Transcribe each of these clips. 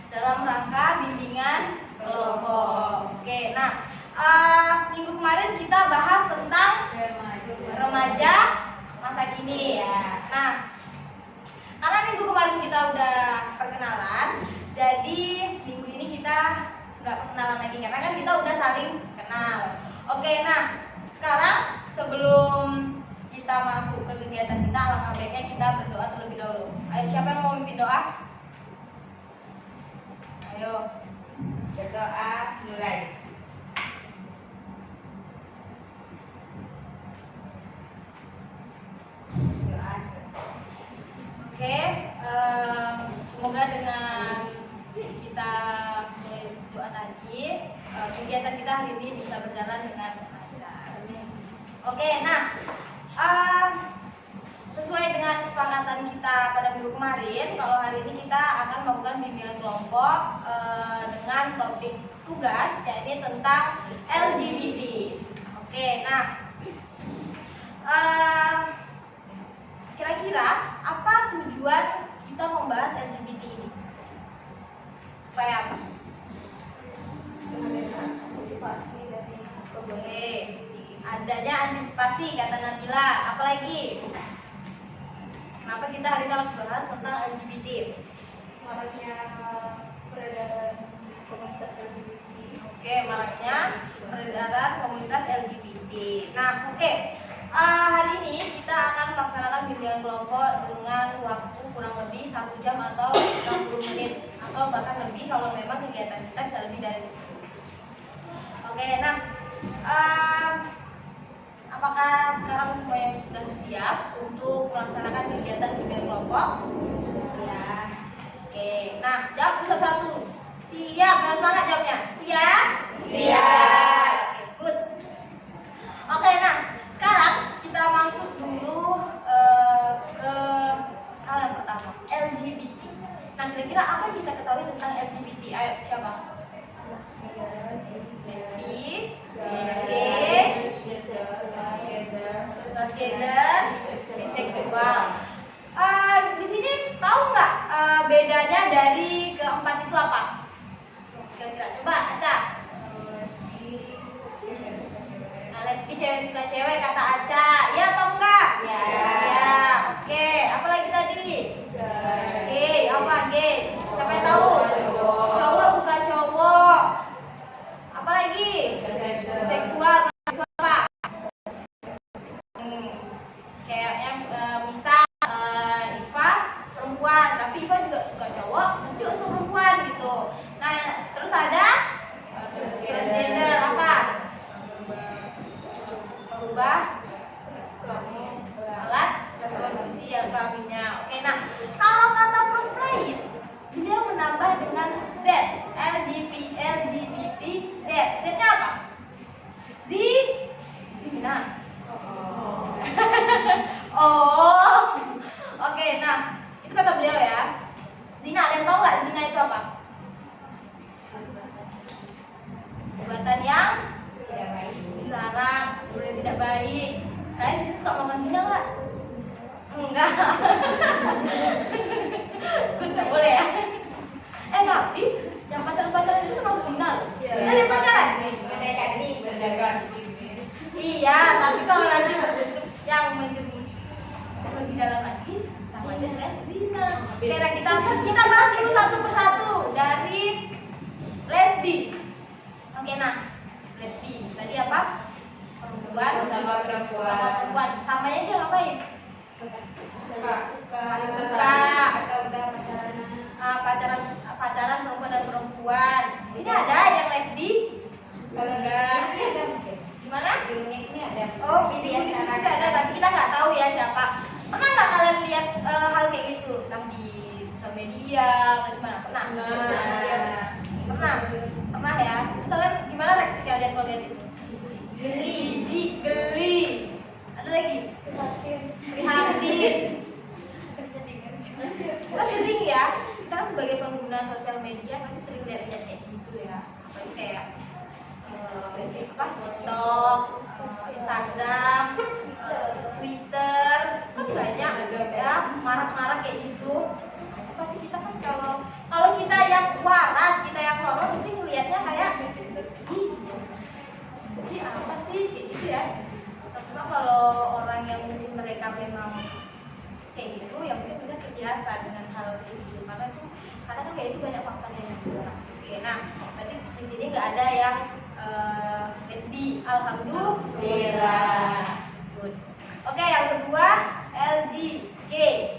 dalam rangka bimbingan kelompok. Oke, nah minggu kemarin kita bahas tentang remaja masa kini ya. Nah, karena minggu kemarin kita udah perkenalan, jadi minggu ini kita nggak perkenalan lagi karena kan kita udah saling kenal. Oke, nah sekarang sebelum kita masuk ke kegiatan kita, alangkah baiknya kita berdoa terlebih dahulu. Ayo, siapa yang mau memimpin doa? Ayo, berdoa mulai. Oke, semoga dengan kita mulai doa tadi, kegiatan kita hari ini bisa berjalan dengan lancar. Oke, nah sesuai dengan kesepakatan kita pada minggu kemarin, kalau hari ini kita akan melakukan bimbingan kelompok dengan topik tugas, yakni tentang LGBT. Oke, nah kira-kira apa tujuan kita membahas LGBT ini? Supaya apa? Antisipasi dari boleh. Adanya antisipasi kata Nabila. Apalagi? Kenapa kita hari ini harus bahas tentang LGBT? Maraknya peredaran komunitas LGBT. Oke, maraknya peredaran komunitas LGBT. Nah, oke. Hari ini kita akan melaksanakan bimbingan kelompok dengan waktu kurang lebih 1 jam atau 60 menit atau bahkan lebih kalau memang kegiatan kita bisa lebih dari itu. Oke, nah apakah sekarang semuanya sudah siap untuk melaksanakan kegiatan bimbingan kelompok? Ya. Oke, nah jawab satu-satu. Siap, dan semangat jawabnya. Siap? Siap. Oke, good. Oke, nah sekarang kita masuk dulu ke hal yang pertama, LGBT. Nah, kira-kira apa yang kita ketahui tentang LGBT? Ayo, siapa? Lesbi, gay, transgender, biseksual. Di sini tahu nggak bedanya dari keempat itu apa? Kira-kira coba Aca. Lesbi cewek suka cewek kata Aca, ya atau enggak? Ya. Ya. Oke, apa lagi tadi? Gay, apa gay? Siapa yang tahu? Cowok suka cowok. Apa lagi? Seksual. Apa? Kayaknya misal Iva perempuan, tapi Iva juga suka cowok, tapi juga suka perempuan gitu. Nah, terus ada transgender apa? Merubah alat reproduksi yang kelaminnya. Oke, nah kalau kata Prof. Lain, beliau menambah dengan Z, LGBT Z. Z-nya apa? Zina. Oh, oke, nah itu kata beliau ya. Zina, ada yang tahu nggak zina itu apa? Perbuatan yang tidak baik, dilarang, boleh tidak baik. Kalian di sini suka melakukan zina nggak? Enggak. Enggak boleh ya. Tapi yang pacaran itu termasuk zina loh. Zina yang pacaran? Iya, tapi kalau nanti berbentuk yang menjerumus lebih dalam lagi, sama aja dengan zina. Oke, nah kita bahas dulu satu persatu dari lesbi. Oke, nah lesbi tadi apa? Perempuan Sama perempuan. Samanya dia ngapain? Suka. Atau udah pacaran perempuan dan perempuan. Di sini ada yang lesbi? Kalau enggak ada. Gimana? Di unik ini ada. Oh, ini juga ada, tapi kita nggak tahu ya siapa. Pernah nggak kalian lihat hal kayak gitu? Entah di sosial media atau gimana? Pernah? Pernah ya? Terus kalian gimana reaksi kalian kalau lihat itu? Geli. Ada lagi? Prihatin. Kita sering ya, kita kan sebagai pengguna sosial media pasti sering lihat-lihat kayak gitu ya. Apalagi kayak TikTok, Instagram, Twitter, kan banyak ya marak-marak kayak gitu. Itu pasti kita kan kalau kita yang waras, kita yang horor pasti ngelihatnya kayak ih apa sih kayak gitu ya. Tapi kalau orang yang mungkin mereka memang kayak gitu, ya mungkin mereka terbiasa dengan hal kayak gitu karena kan kayak itu banyak faktanya juga. Oke, nah berarti di sini nggak ada yang lesbi, alhamdulillah. Good. Oke, yang kedua LG, gay.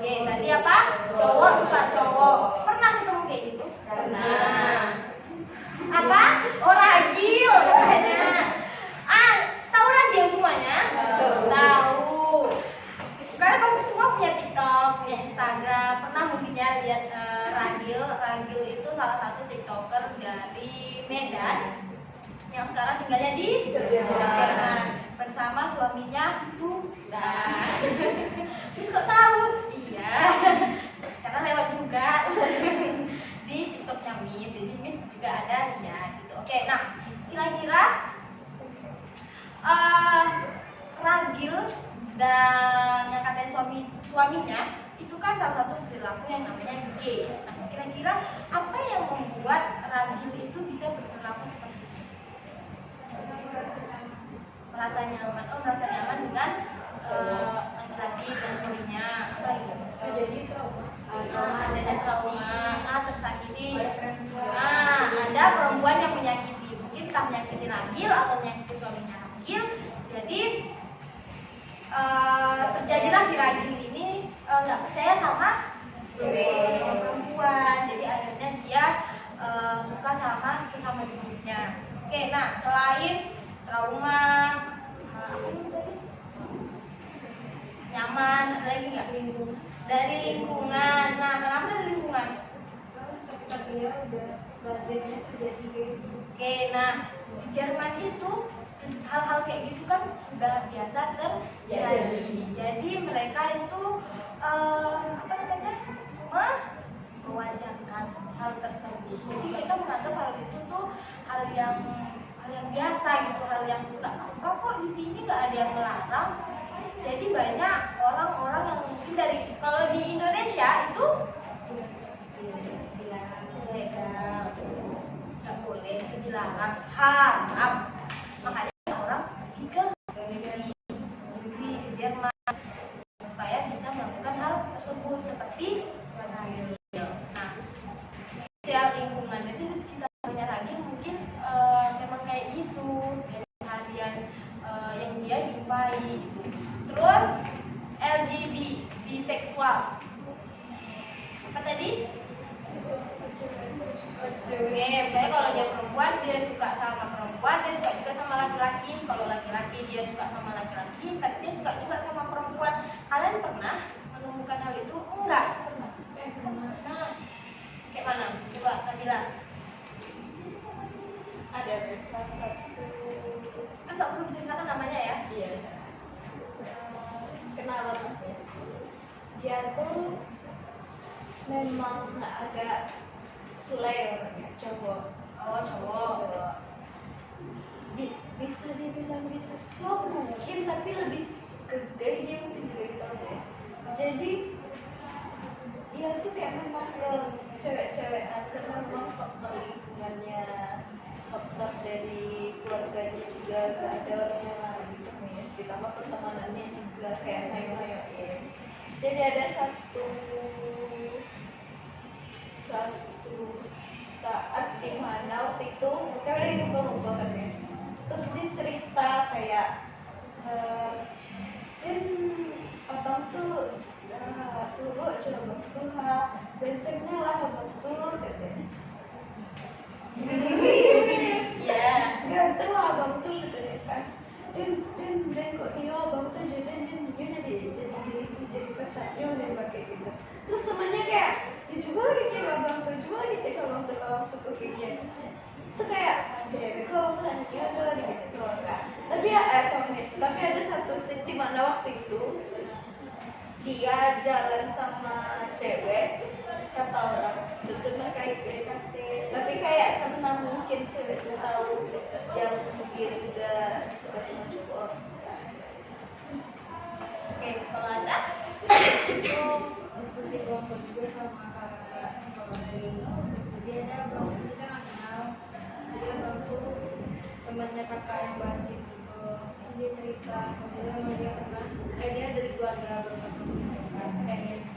Tadi apa? Cowok suka cowok. Pernah ketemu kayak gitu? Pernah. Apa? Oh, ragil katanya. Tahu ragil semuanya? Tahu. Karena pasti semua punya TikTok, punya Instagram. Pernah mungkin ya lihat ragil. Ragil itu salah satu TikToker dari Medan yang sekarang tinggalnya di Jerman bersama suaminya Bunda. Terus kok tahu? Iya, karena lewat juga di TikToknya Miss. Jadi Miss juga ada ya gitu. Oke, nah kira-kira ragil dan yang katanya suaminya itu kan salah satu perilaku yang namanya gay. Nah, kira-kira apa yang membuat ragil itu bisa berperilaku seperti itu? Merasa nyaman dengan laki-laki dan suaminya. Apa gitu? Jadi trauma. Adanya trauma, tersakiti. Ada perempuan yang menyakiti, mungkin entah menyakiti ragil atau menyakiti suaminya ragil. Jadi terjadilah si ragil ini nggak percaya sama perempuan. Jadi akhirnya dia suka sama sesama jenisnya. Oke, nah selain trauma, apa ini tadi? Nyaman, ada lagi nggak dari lingkungan. Nah, kenapa dari lingkungan? Sekitar dia udah lazimnya terjadi gitu. Oke, nah di Jerman itu hal-hal kayak gitu kan sudah biasa terjadi. Jadi mereka itu apa namanya, mewajarkan hal tersebut. Jadi mereka menganggap hal itu tuh hal yang biasa gitu, hal yang nggak apa kok di sini nggak ada yang melarang. Jadi banyak orang-orang yang mungkin kalau di Indonesia itu ilegal, nggak boleh, itu dilarang, haram. Makanya orang pergi ke negeri ke Jerman supaya bisa melakukan hal tersebut seperti ragil. Nah, ya lingkungan jadi di sekitarnya ragil mungkin memang kayak gitu dari harian yang dia jumpai gitu. Terus LGBT, biseksual. Apa tadi? Oke, misalnya kalau dia perempuan, dia suka sama perempuan, dia suka juga sama laki-laki. Kalau laki-laki, dia suka sama laki-laki, tapi dia suka juga sama perempuan. Kalian pernah menemukan hal itu? Enggak? Pernah. Nah, kayak mana? Coba, Nabila. Ada salah satu. Enggak perlu diceritakan namanya ya? Iya. Kenalan ya. Dia tuh memang agak slayer cowok. Oh, cowok. Bisa dibilang biseksual mungkin, tapi lebih ke gaynya mungkin gitu ya. Jadi dia tuh kayak memang ke cewek-cewekan karena memang faktor lingkungannya, faktor dari keluarganya juga gak ada orang yang lain gitu nih, ditambah pertemanannya juga kayak hayo-hayoin. Jadi ada satu pada waktu itu dia jalan sama cewek, kata orang itu cuma kayak PDKT, tapi kayak karena mungkin cewek itu tahu yang mungkin gak suka sama cowok. Oke, kalau Aca? Itu diskusi kelompok juga sama kakak psikologi. Jadi ada abang itu saya nggak kenal. Jadi abang tuh temannya kakak yang bahas itu tuh. Dia cerita kalau emang dia pernah, dia dari keluarga berbakat tenis.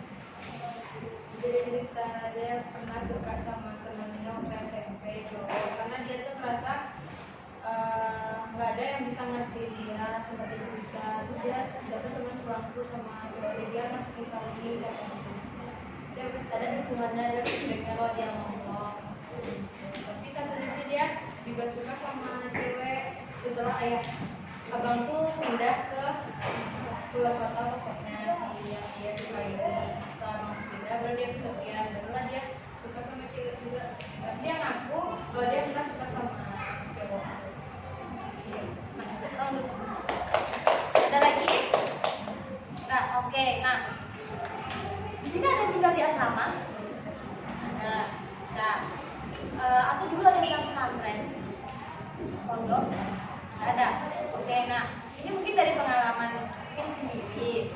Jadi dia cerita dia pernah suka sama temannya waktu SMP cowok, karena dia tuh merasa nggak ada yang bisa ngerti dia tempat dia cerita. Terus dia dapat teman sebangku sama cowok dia anak Itali dia ada dukungannya, ada feedbacknya kalau dia ngomong. Tapi satu sisi dia juga suka sama cewek setelah abang tuh pindah ke luar kota, pokoknya si yang dia suka ini. Setelah abang pindah baru dia kesepian, barulah dia suka sama cewek juga. Tapi dia ngaku bahwa dia pernah suka sama si cowok. Ada lagi? Nah, oke. Nah, di sini ada yang tinggal di asrama. Ada, Ca. Atau dulu ada yang pesantren, pondok. Nggak ada. Oke, nah ini mungkin dari pengalaman Miss sendiri.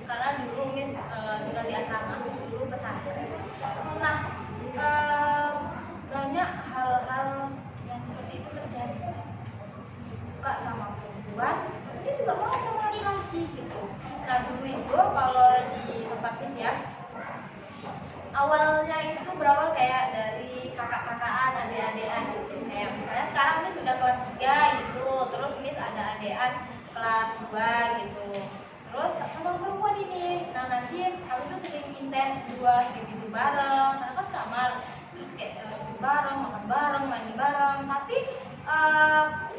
Karena dulu Miss tinggal di asrama, Miss dulu pesantren. Nah, banyak hal-hal yang seperti itu terjadi. Suka sama perempuan, dia juga mau sama laki-laki gitu. Nah dulu itu kalau di tempat Miss ya, awalnya itu berawal kayak dari kakak-kakaan, adik-adikan gitu. Kayak misalnya sekarang Miss sudah kelas 3 gitu, terus Miss ada adekan kelas 2 gitu. Terus sama perempuan ini, nah nanti kami tuh sering intens berdua, sering tidur bareng, karena kan sekamar. Terus kayak tidur bareng, makan bareng, mandi bareng. Tapi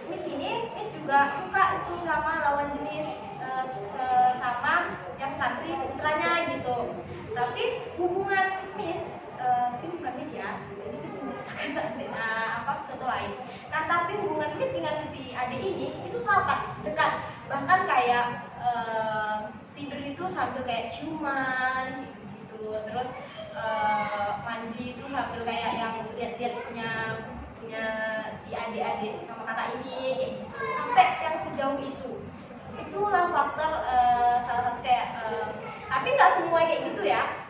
Miss ini, Miss juga suka itu sama lawan jenis, sama yang santri putranya gitu. Tapi hubungan Miss, ini bukan Miss ya, jadi Miss menceritakan contoh lain. Nah tapi hubungan Miss dengan si adik ini itu rapat, dekat, bahkan kayak tidur itu sambil kayak ciuman gitu. Terus mandi itu sambil kayak yang lihat-lihat punya si adik-adik sama kakak ini kayak gitu, sampai yang sejauh itu. Itulah faktor salah satu kayak tapi nggak semua kayak gitu ya,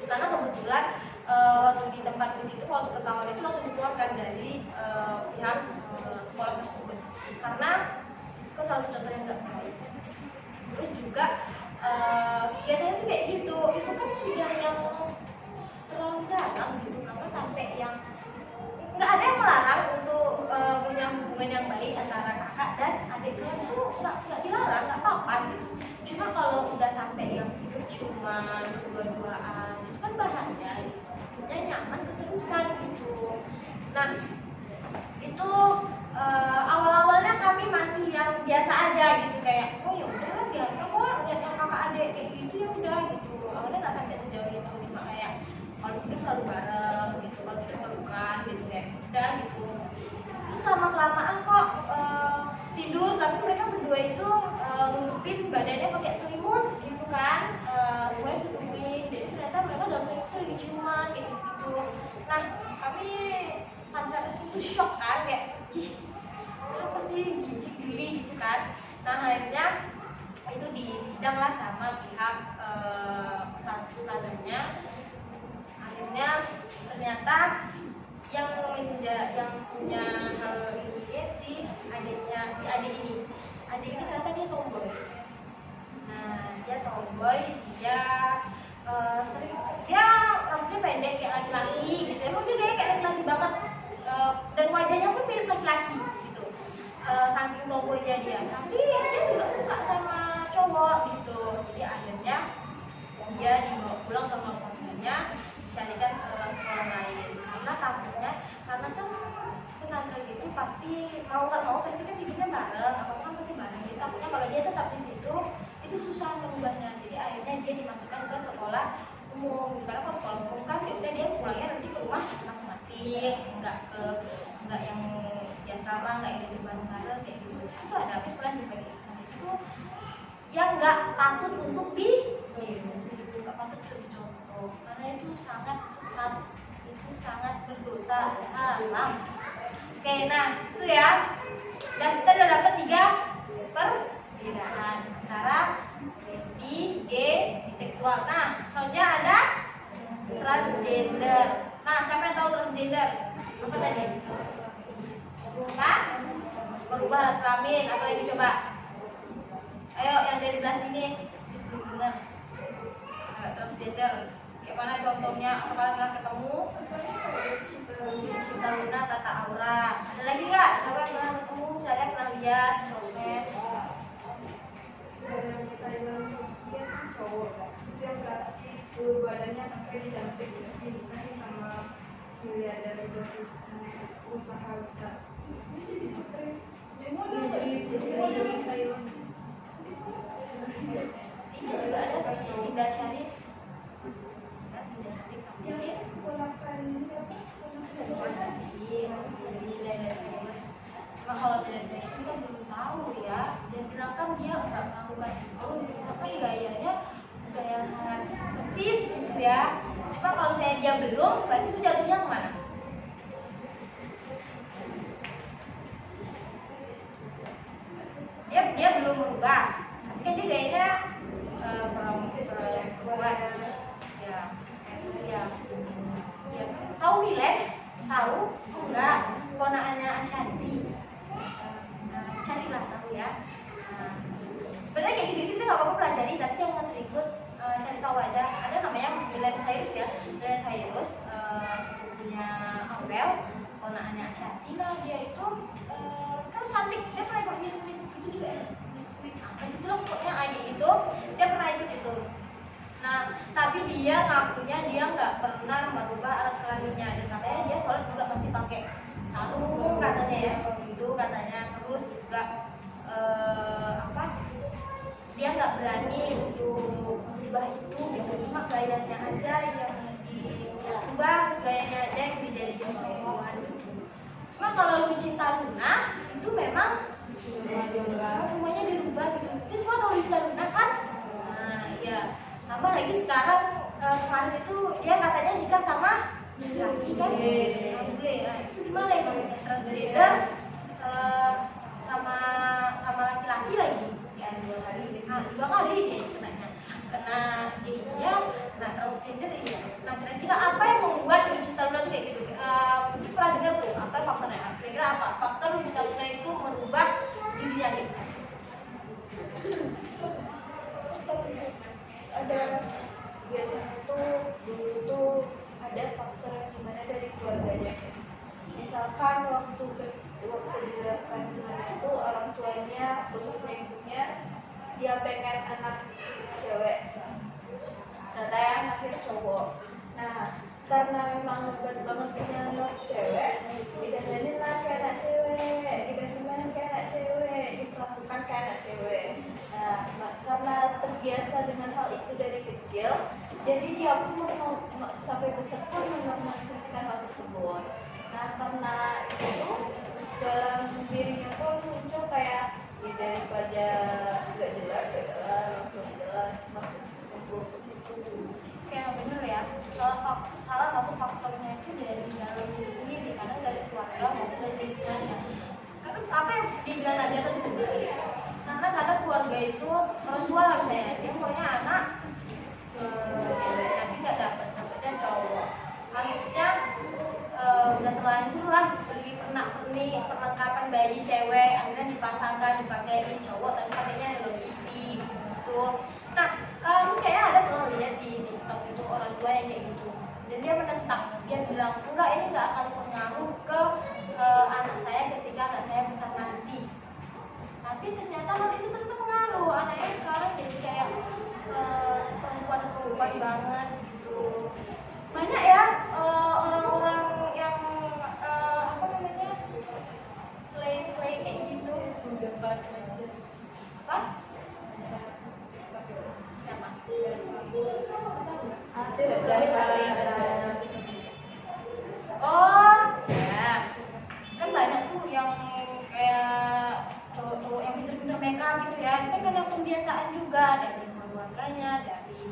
karena kebetulan waktu di tempat di situ waktu ketahuan itu langsung dikeluarkan dari pihak sekolah tersebut, karena itu kan salah satu contoh yang nggak baik. Terus juga kegiatannya tuh kayak gitu, itu kan sudah yang terlalu dalam gitu, karena sampai yang nggak ada yang melarang untuk punya hubungan yang baik antara kakak dan adik kelas itu, nggak dilarang, nggak apa-apa gitu. Cuma kalau udah sampai yang tidur ciuman dua-duaan itu kan bahaya gitu. Punya nyaman keterusan gitu. Nah itu awal-awalnya kami masih yang biasa aja gitu, kayak oh ya udahlah biasa kok lihat yang kakak adik kayak gitu, ya udah gitu. Awalnya nggak sampai sejauh itu, cuma kayak kalau tidur selalu bareng gitu, kalau tidur pelukan gitu, kayak udah gitu. Terus lama kelamaan kok tidur, tapi mereka berdua itu nutupin badannya pakai selimut gitu kan, semuanya tutupin. Jadi ternyata mereka dalam selimut itu lagi ciuman kayak gitu. Nah kami sangat itu shock kan, kayak ih apa sih, jijik geli gitu kan. Nah akhirnya itu disidang lah sama pihak ustadznya. Akhirnya ternyata yang punya hal ini si adik ini ternyata dia tomboy. Nah dia tomboy, dia sering, dia rambutnya pendek kayak laki-laki gitu, emang dia kayak laki-laki banget, dan wajahnya pun mirip laki-laki gitu, saking tomboynya dia. Tapi dia juga suka sama cowok gitu. Jadi akhirnya dia dibawa pulang sama keluarganya, dicarikan ke sekolah lain, karena takutnya, karena kan pesantren itu pasti mau nggak mau pasti kan tidurnya bareng, apa kan pasti bareng. Jadi takutnya kalau dia tetap di situ itu susah merubahnya. Jadi akhirnya dia dimasukkan ke sekolah umum, karena kalau sekolah umum kan ya udah dia pulangnya nanti ke rumah masing-masing, nggak yang ya sama, nggak yang di bareng-bareng kayak gitu. Itu ada habis pulang juga di sana itu yang nggak patut untuk ditiru, nggak patut untuk dicontoh, karena itu sangat sesat, itu sangat berdosa, haram. Oke, nah itu ya. Dan kita udah dapat 3 perbedaan antara lesbi, gay, biseksual. Nah, contohnya ada transgender. Nah, siapa yang tahu transgender? Apa tadi? Hah? Berubah alat kelamin. Apa lagi coba? Ayo, yang dari belah sini. Belum dengar. Transgender. Kayak mana contohnya? Atau kalian pernah ketemu? Cinta Luna, Tata Aura. Ada lagi nggak? Siapa yang pernah ketemu? Saya pernah lihat showman. Dia kan cowok, dia operasi seluruh badannya sampai didamping dinikahi sama miliarder usaha besar. Di Thailand. Ini juga ada si Indah Syarif. Kan Indah Syarif namanya. Cuma kalau dari saya kita belum tahu ya. Dia bilang kan dia nggak melakukan itu, tapi gayanya gaya sangat persis gitu ya. Cuma kalau misalnya dia belum, berarti itu jatuhnya kemana? Dia belum berubah, tapi kan dia gayanya perempuan. Ya. Tahu Wilen? Tahu? Enggak. Ponakannya Ashanti. Carilah tahu ya. Sebenarnya kayak gitu kita nggak apa-apa pelajari, tapi yang nge-trigger cari tahu aja. Ada namanya Miley Cyrus ya. Miley Cyrus sepupunya Aurel, ponakannya Ashanti. Nah dia itu sekarang cantik. Dia pernah ikut Miss itu juga ya. Miss Queen apa gitu loh, pokoknya adik itu dia pernah ikut itu. Nah, tapi dia ngakunya dia nggak pernah merubah alat kelaminnya, dan katanya dia sholat juga masih pakai sarung katanya ya, itu katanya. Terus juga dia nggak berani untuk merubah itu, gitu. Cuma gayanya aja yang diubah, gayanya aja yang dijadikan perempuan. Cuma kalau Lu Cinta Luna itu memang semuanya dirubah gitu. Itu semua kalau Lu Cinta Luna kan, nah iya. Tambah lagi sekarang kemarin itu dia katanya nikah sama laki kan, boleh. Nah itu gimana ya namanya transgender sama laki-laki lagi ya, 2 kali. Nah 2 kali dia kenanya, kena dia. Nah transgender iya. Nah kira-kira apa yang membuat Lu Cinta Luna itu kayak gitu? Mungkin pernah dengar tuh apa faktornya? Kira-kira apa faktor Lu Cinta Luna itu merubah dirinya gitu? Ada biasanya tuh dulu tuh ada faktor yang gimana dari keluarganya. Misalkan waktu di kandungan itu orang tuanya khususnya ibunya dia pengen anak cewek, ternyata yang anaknya cowok. Nah karena memang hebat banget punya anak cewek, didandanin lah kayak anak cewek, dikasih mainan kayak anak cewek, diperlakukan kayak anak cewek. Nah karena terbiasa dengan hal itu dari kecil, jadi dia pun sampai besar pun menormalisasikan hal tersebut. Nah karena itu dalam dirinya pun muncul kayak ya, daripada nggak jelas ya langsung jelas maksud kumpul ke situ. Kayak bener ya, salah satu faktornya itu dari dalam diri sendiri, kadang dari keluarga maupun dari lingkungannya. Karena apa yang dibilang Nadia tadi benar ya, karena kadang keluarga itu orang tua lah misalnya, dia maunya anak cewek tapi nggak dapetnya cowok. Akhirnya udah terlanjur lah beli pernak-pernik perlengkapan bayi cewek, akhirnya dipasangkan dipakein cowok tapi pakainya Hello Kitty gitu. Nah kayaknya ada pernah lihat di TikTok itu orang tua yang kayak gitu, dan dia menentang, dia bilang enggak, ini nggak akan pengaruh ke anak saya ketika anak saya besar nanti. Tapi ternyata hal itu ternyata pengaruh, anaknya sekarang jadi kayak perempuan banget gitu. Banyak ya orang-orang yang apa namanya slay kayak gitu. Debat aja. Apa? Siapa? Oh ya, kan banyak tuh yang kayak cowok-cowok yang pinter-pinter makeup gitu ya. Itu kan yang kebiasaan juga dari keluarganya, dari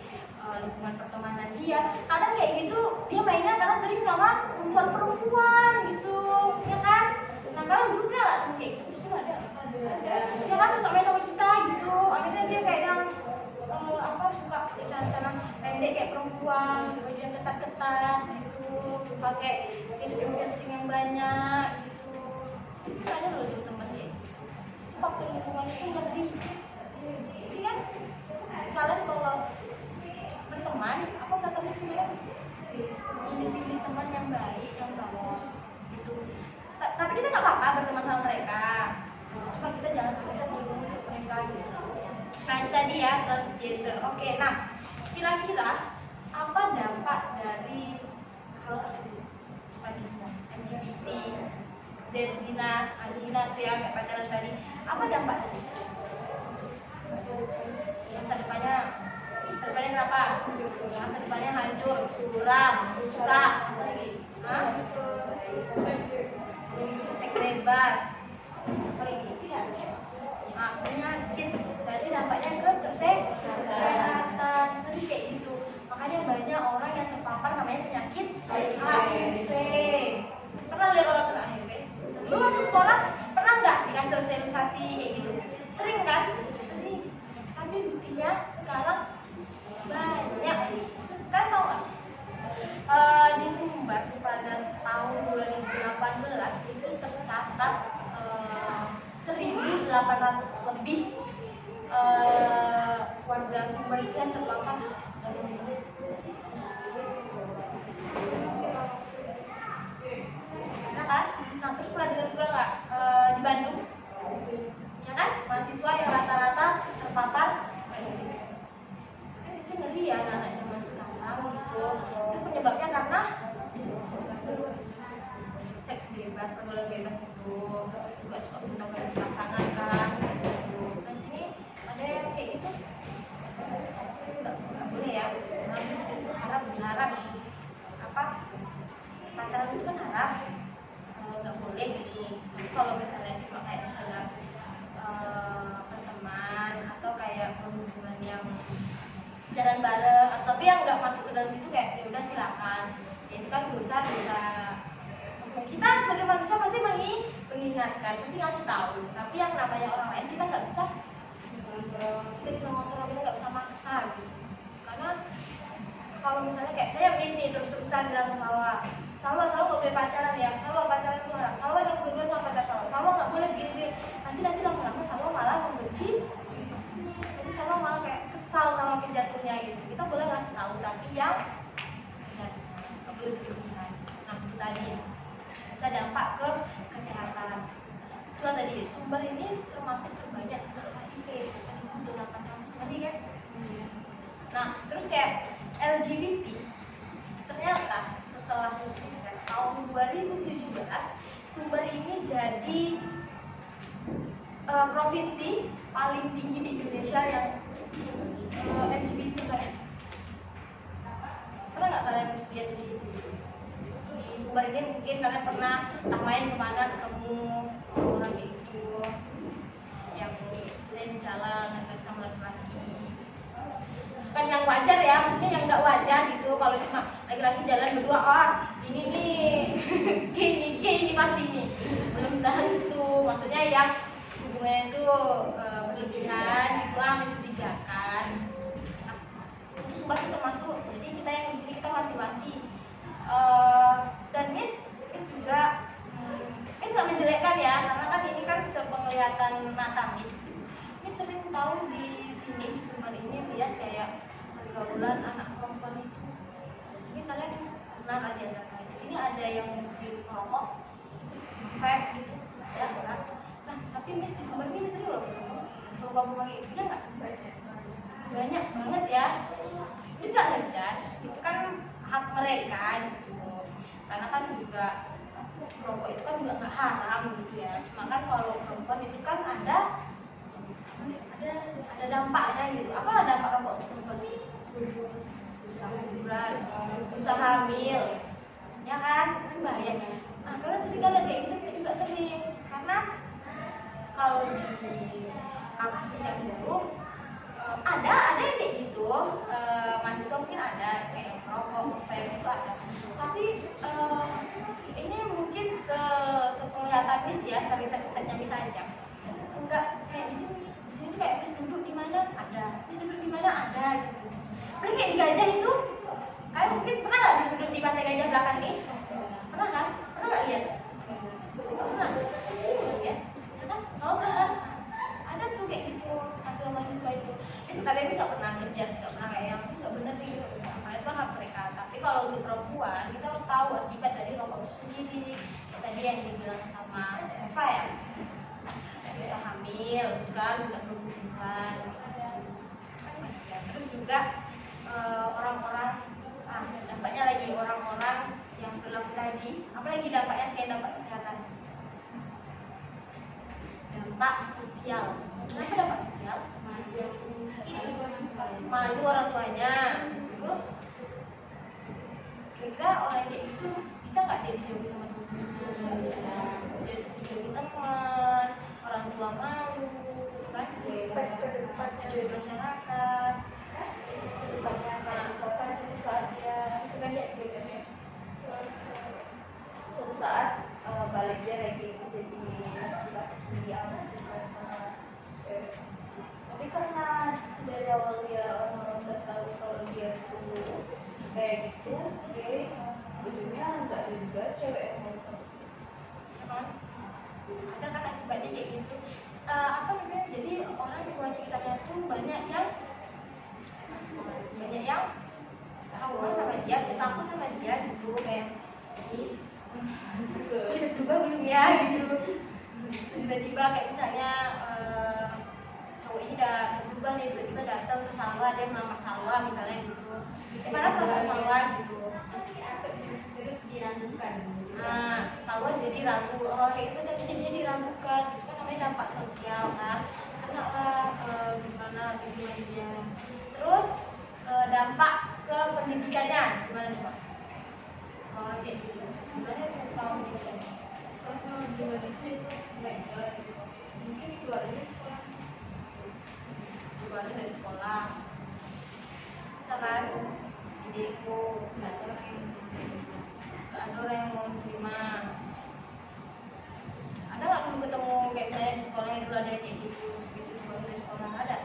lingkungan pertemanan dia. Kadang kayak gitu dia mainnya karena sering sama perempuan gitu, ya kan? Nah kalau dulu pernah nggak temen kayak gitu? Pasti ada. Dia kan suka main sama kita gitu. Akhirnya dia kayak yang suka celana pendek kayak perempuan, baju yang ketat-ketat gitu, pakai piercing yang banyak gitu. Itu ada loh dulu temen dia. Faktor lingkungan itu ngeri. Jadi kan kalian kalau berteman, apa kata sebenarnya pilih teman yang baik, yang bagus gitu. Tapi kita nggak apa-apa berteman sama mereka, cuma kita jangan sampai terjerumus ke mereka gitu. Nah tadi ya transgender. Oke, nah kira-kira apa dampak dari hal tersebut tadi semua LGBT, zina tuh ya kayak pacaran tadi, apa dampak dari masa depannya kenapa? Masa depannya hancur, suram, rusak, apa lagi? Seks bebas, apa lagi? Penyakit, berarti dampaknya ke kesehatan, tadi kayak gitu. Makanya banyak orang yang terpapar namanya penyakit HIV. Pernah lihat orang kena HIV? Lu waktu sekolah pernah nggak dikasih sosialisasi kayak gitu? Sering kan? Sering. Tapi buktinya sekarang banyak. Kan tau nggak? Di Sumbar pada tahun 2018 itu tercatat 1.800 lebih warga Sumbar itu yang terpapar. Nah kan? Nah terus pernah dengar juga nggak di Bandung? Ya kan? Mahasiswa yang rata-rata terpapar. Kan itu ngeri ya anak-anak zaman sekarang gitu. Itu penyebabnya karena seks bebas, pergaulan bebas itu juga suka buta balik pasangan kan. Nah di sini ada yang kayak gitu nggak boleh ya. Habis itu dilarang apa pacaran itu kan haram, nggak boleh gitu. Tapi kalau misalnya cuma kayak sekedar berteman atau kayak hubungan yang jalan bareng, tapi yang nggak masuk ke dalam itu kayak ya udah silakan. Ya, itu kan dosa. Kita sebagai manusia pasti mengingatkan, pasti ngasih tahu. Tapi yang namanya orang lain kita nggak bisa ngontrol, kita nggak bisa maksa gitu. Karena kalau misalnya kayak saya Miss nih terus-terusan bilang ke Salwa nggak boleh pacaran ya, Salwa pacaran itu haram, Salwa yang berdua sama pacar Salwa nggak boleh begini. Nanti lama-lama Salwa malah membenci, jadi Salwa malah kayak kesal sama kejatuhnya gitu. Kita boleh ngasih tahu, tapi yang nggak boleh berlebihan. Nah itu tadi bisa dampak ke kesehatan. Itulah tadi Sumber ini termasuk terbanyak HIV 1.800 tadi kan. Nah terus kayak LGBT ternyata setelah riset tahun 2017 Sumber ini jadi provinsi paling tinggi di Indonesia yang LGBT terbanyak. Pernah nggak kalian lihat di sini? Di Sumber ini mungkin kalian pernah main kemana ketemu orang itu yang saya di jalan sama laki-laki. Bukan yang wajar ya, maksudnya yang nggak wajar gitu. Kalau cuma laki-laki jalan berdua, ini nih gay pasti nih. Belum tentu. Maksudnya yang hubungannya itu berlebihan, itu mencurigakan. Nah, untuk Sumbar itu termasuk. Jadi kita yang di sini kita wanti-wanti. Dan Miss juga Miss nggak menjelekkan ya, karena kan ini kan sepenglihatan mata Miss sering tahu di sini di Sumbar ini lihat kayak pergaulan anak perempuan itu. Ini kalian pernah nggak di antara di sini ada yang mungkin merokok, vape gitu, ya kan? Nah tapi Miss di Sumbar ini sering loh perempuan itu, ya nggak? Banyak banget ya. Miss nggak ngejudge, itu kan hak mereka gitu. Karena kan juga merokok itu kan juga nggak haram gitu ya. Cuma kan kalau perempuan itu kan ada dampaknya gitu. Apalah dampak rokok untuk perempuan? Susah liburan, susah hamil, ya kan bahaya. Nah kalian sering lihat kayak gitu juga sering, karena kalau di kampus yang dulu ada yang kayak gitu, mahasiswa mungkin ada kayak merokok, vape itu ada. Tapi ini mungkin sepenglihatan Miss ya, seriset-risetnya Miss aja. Enggak kayak di sini tuh kayak Miss duduk di mana ada, Miss duduk di mana ada gitu. Apalagi kayak di Gajah itu, kalian mungkin pernah nggak duduk di Pantai Gajah belakang nih? Pernah kan? Pernah nggak lihat? Nggak pernah. Di sini mungkin ya kan? Kalau pernah kan? Ada tuh kayak gitu mahasiswa itu. Tapi Miss nggak pernah kerja, nggak pernah kayak yang nggak bener nih. Karena itu kan hak mereka. Tapi kalau untuk perempuan kita harus tahu akibat dari rokok itu sendiri. Tadi yang dibilang sama Eva ya, susah hamil, kan udah berhubungan. Terus juga orang-orang, dampaknya lagi orang-orang yang belum tadi, apalagi dampaknya selain dampak kesehatan, dampak sosial. Kenapa dampak sosial? Malu orang tuanya. Terus kira-kira orang yang kayak gitu bisa nggak dia dijauhi sama teman? Dia dijauhi teman, orang tua malu, kan? Dijauhi masyarakat. Depannya kayak misalkan suatu saat dia misalkan dia GMS, terus suatu saat balik dia lagi jadi laki-laki yang suka sama cewek. Tapi karena dari awal dia orang-orang udah tahu kalau dia tuh kayak gitu, dia ujungnya nggak juga cewek yang mau sama dia. Ada kan akibatnya kayak gitu. Apa namanya? Jadi orang di lingkungan sekitarnya tuh banyak yang trauma sama dia, takut sama dia gitu, kayak udah berubah belum ya gitu. Tiba-tiba kayak misalnya cowok ini udah berubah nih, tiba-tiba datang ke Salwa, dia melamar Salwa misalnya gitu. Gimana perasaan Salwa gitu? Terus diragukan. Nah, Salwa jadi ragu, orang kayak gitu jadinya diragukan. Itu kan namanya dampak sosial kan. Kenapa gimana dia. Terus dampak ke pendidikannya gimana coba? Kalau kayak gitu, gimana sama pendidikannya? Kalau di Indonesia itu baik, mungkin keluarnya sekolah. Keluar dari sekolah, misalkan deko, Nggak ada yang nggak ada orang yang mau menerima. Ada nggak dulu ketemu kayak misalnya di sekolah yang dulu ada kayak gitu baru dari sekolah ada?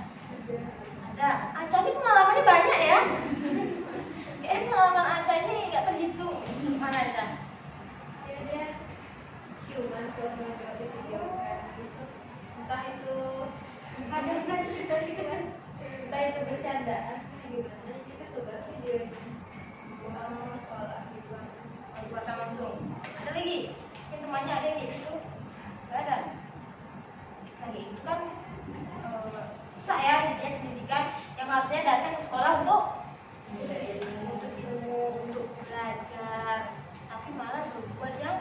Ada. Aca ini pengalamannya banyak ya. Kayaknya pengalaman Aca ini nggak terhitung. Mana Aca? dia ciuman suami itu dia kan entah itu ada dari kelas, entah itu bercandaan gimana kita coba video pulang sama sekolah gitu. Buatan langsung. Ada lagi? Mungkin temannya ada yang kayak gitu? Nggak ada. Lagi itu kan susah ya, intinya pendidikan yang harusnya datang ke sekolah untuk ilmu, untuk belajar, tapi malah berbuat yang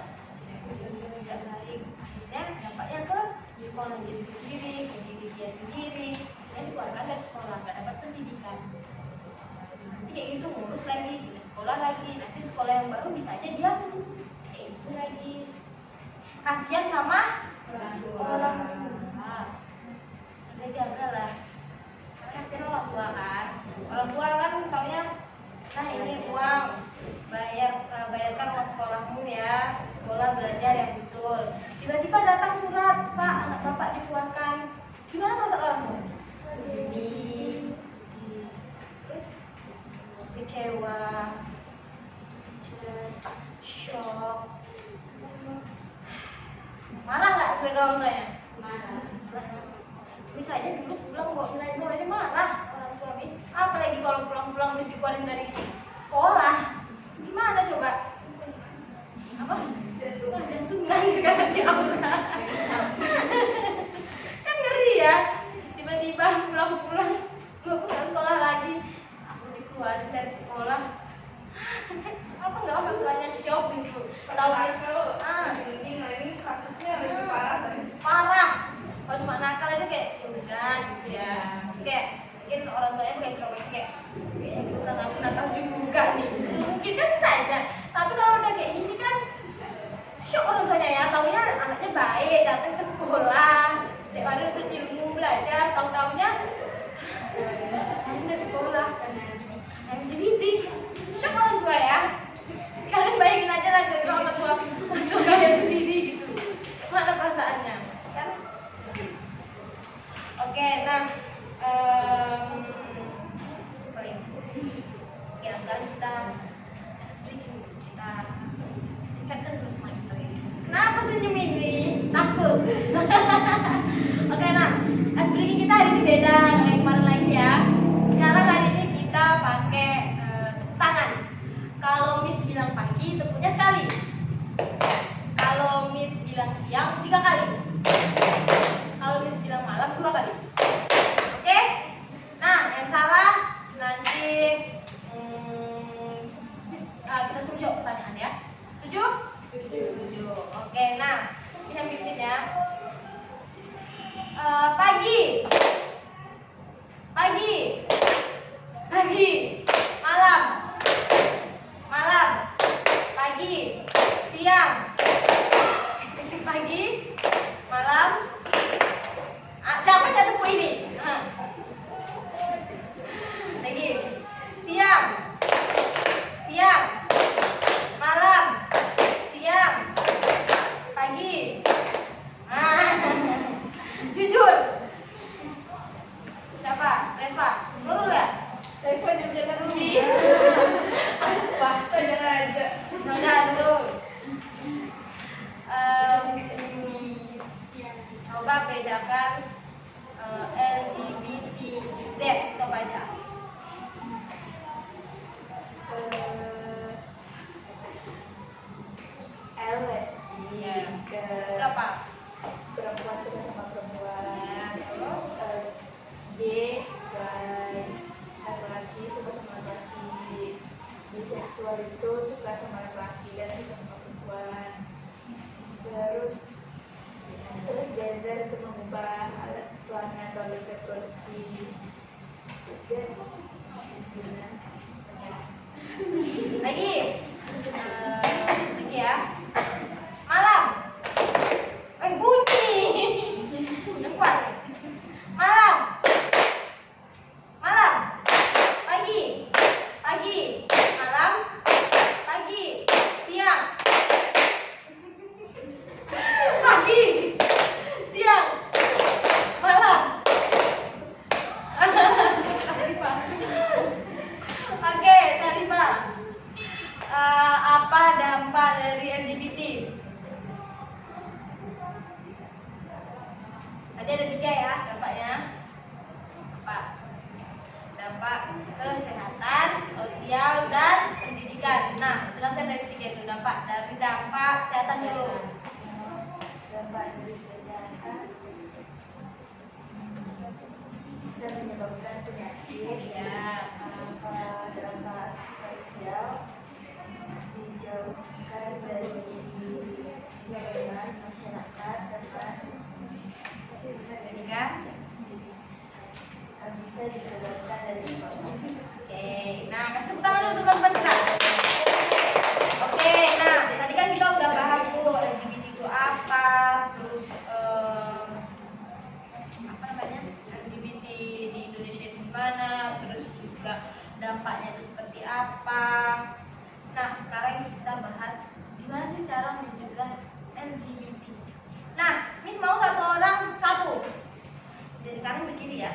tidak baik. Akhirnya dampaknya ke sekolah dia sendiri, ke diri dia sendiri, dan dikeluarkan dari sekolah, nggak dapat pendidikan. Nanti kayak gitu ngurus lagi, pindah sekolah lagi, nanti sekolah yang baru bisa aja dia kayak gitu lagi. Kasihan sama orang tua. Jaga-jagalah. Karena kasihan orang tua kan. Orang tua kan taunya, nah ini uang, bayarkan uang sekolahmu ya, sekolah belajar yang betul. Tiba-tiba datang surat, Pak, anak bapak dikeluarkan. Gimana perasaan orang tua? Sedih, terus kecewa, shock, marah nggak ke orang tuanya? Marah. Misalnya dulu pulang bawa nilai marah orang tua Miss, apalagi kalau pulang-pulang Miss dikeluarin dari sekolah, gimana coba? Apa? Jantungan kata si Aura. Kan ngeri ya, tiba-tiba pulang-pulang belum ke sekolah lagi, aku dikeluarin dari sekolah. Apa nggak orang tuanya shock gitu? Tahu ini kasusnya lebih parah tadi. parah. Kalau cuma nakal itu kayak ya udah gitu ya. Terus kayak mungkin orang tuanya kayak introspeksi kayak kayaknya kita nakal juga nih. Mungkin kan bisa aja. Tapi kalau udah kayak gini kan shock orang tuanya ya. Taunya anaknya baik, datang ke sekolah, tiap hari untuk ilmu belajar, tahu-taunya saling dari sekolah karena gini LGBT. Cocok orang tua ya. Kalian bayangin aja lah dari orang tua untuk kalian sendiri gitu. Mana perasaannya? Kan? Oke, nah apa lagi? Oke, nah sekarang kita explain, kita tingkatkan terus semangat kalian. Kenapa senyum ini? Takut. Oke, nah explain kita hari ini beda kayak kemarin lagi ya. Sekarang hari ini kita pakai tangan. Kalau Miss bilang pagi, tepuknya sekali. Kalau Miss bilang siang, 3 kali. Kalau Miss bilang malam, 2 kali. Oke? Nah, yang salah nanti kita setuju pertanyaan ya. Setuju? Setuju. Oke, nah ini yang pimpin ya. Pagi, pagi, pagi, malam, malam, pagi, siang, pagi, malam. Siapa yang tepuk ini? Lagi, siang, siang, malam, siang, pagi. Jujur. Siapa? Reva. Nurul ya? Reva jangan rugi. Pak, jangan aja. Enggak, Nurul. Coba bedakan LGBTZ itu apa aja? LSD. Iya. Itu apa? Perempuan suka sama perempuan. Ya, terus? Gay, guy, laki-laki suka sama laki-laki. Biseksual itu suka sama laki-laki dan suka sama perempuan. Terus gender itu mengubah alat kelamin atau alat reproduksi. Lagi ya. Malam. Bunyi. Udah kuat. Malam. Malam. Pagi. Pagi. Malam. Pagi. Siang. Pagi. Siang. Malam. Oke, Tarifa. Apa dampak dari LGBT? Tadi ada 3 ya dampaknya. Apa? Dampak kesehatan, sosial, dan pendidikan. Nah, jelaskan dari 3 itu dampak. Dari dampak kesehatan dulu. Dampak dari kesehatan bisa menyebabkan penyakit. Ya. Dampak sosial dijauhkan dari lingkungan masyarakat dan Pendidikan. bisa disebabkan dari sekolah. Oke, nah kasih tepuk tangan dulu teman-teman kita. Oke, nah tadi kan kita udah bahas tuh LGBT itu apa, terus apa namanya LGBT di Indonesia itu gimana, terus juga dampaknya itu seperti apa. Nah sekarang kita bahas gimana sih cara mencegah LGBT. Nah, Miss mau satu orang satu. Dari kanan ke kiri ya.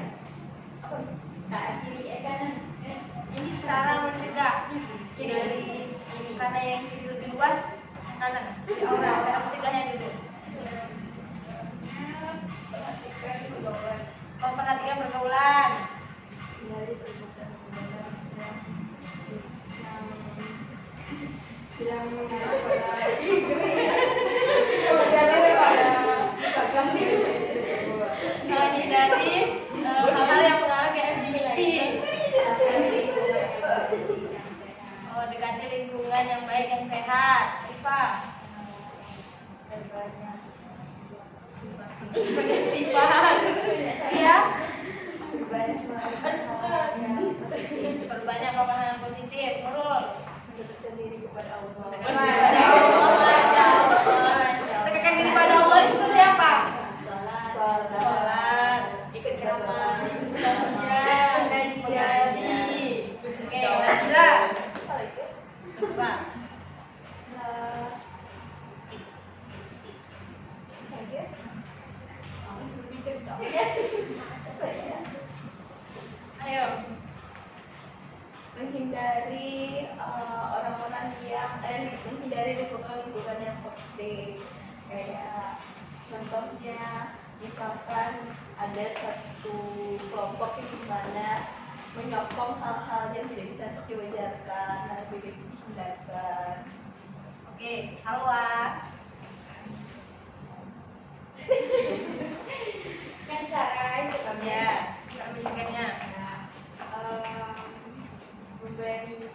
Apa? Kanan kiri, kanan. Ini cara mencegah dari ini karena yang kiri lebih luas kanan. Aura, cara mencegahnya dulu. Memperhatikan pergaulan. Hindari perbuatan yang mengarah pada Hindari hal-hal yang mengarah ke LGBT. Oh, dekati lingkungan yang baik yang sehat. Rifa. Istighfar. Iya. Perbanyak pemahaman positif. Nurul. mendekatkan diri kepada Allah. Dekatkan diri pada Allah ini seperti apa? Salat, Sholat, ikut ceramah, pengajian, menghindari orang-orang yang menghindari lingkungan yang toksik. Kayak contohnya misalkan ada satu kelompok yang dimana menyokong hal-hal yang tidak bisa untuk diwajarkan, lebih baik dihindarkan. Oke, Salwa. Kan cara itu kan Ya, cara mencegahnya. Memberikan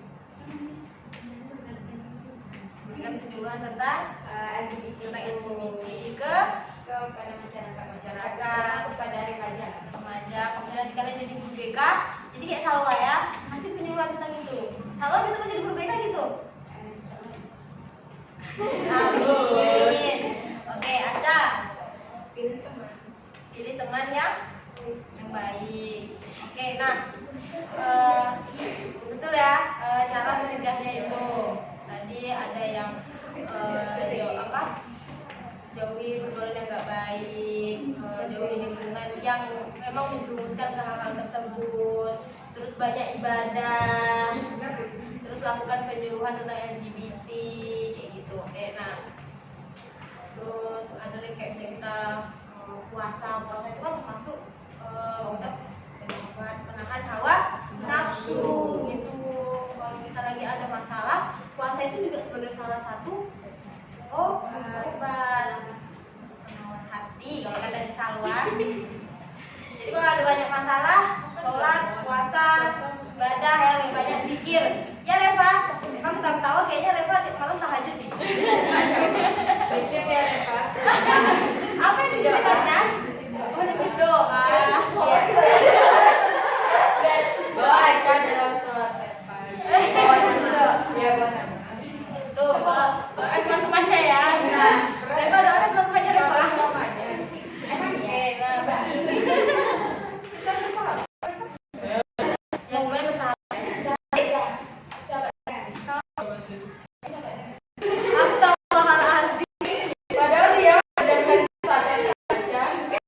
penyuluhan tentang LGBT LGBT kepada masyarakat kepada remaja. remaja. Kemudian nanti kalian jadi guru BK, jadi kayak Salwa ya, kasih penyuluhan tentang itu. Salwa bisa menjadi guru BK gitu. Amin. Oke, Aca. Pilih teman yang baik. Oke, nah betul ya, cara mencegahnya itu. Tadi ada yang jauhi pergaulan yang nggak baik, jauhi lingkungan yang memang menjerumuskan ke hal-hal tersebut, terus banyak ibadah, terus lakukan penyuluhan tentang LGBT kayak gitu. Oke, nah terus ada lagi kayak misalnya kita puasa itu kan termasuk untuk menahan hawa nafsu gitu. Kalau kita lagi ada masalah, puasa itu juga sebagai salah satu obat penawar hati kalau kata di Salwa. Jadi kalau ada banyak masalah, sholat, puasa, ibadah ya, yang banyak zikir. Ya Reva, kamu tahu kayaknya Reva malam tahajud nih. Zikir ya Reva. Apa yang dibaca? Oh, nitip doa. Baca dalam sholat Reva. Ya benar. Tuh, doakan teman-temannya ya. Reva doakan teman-temannya Reva. Oke, nah. Kita bersahabat. Ya semuanya bersahabat. Astagfirullahaladzim. Padahal dia ada kan baca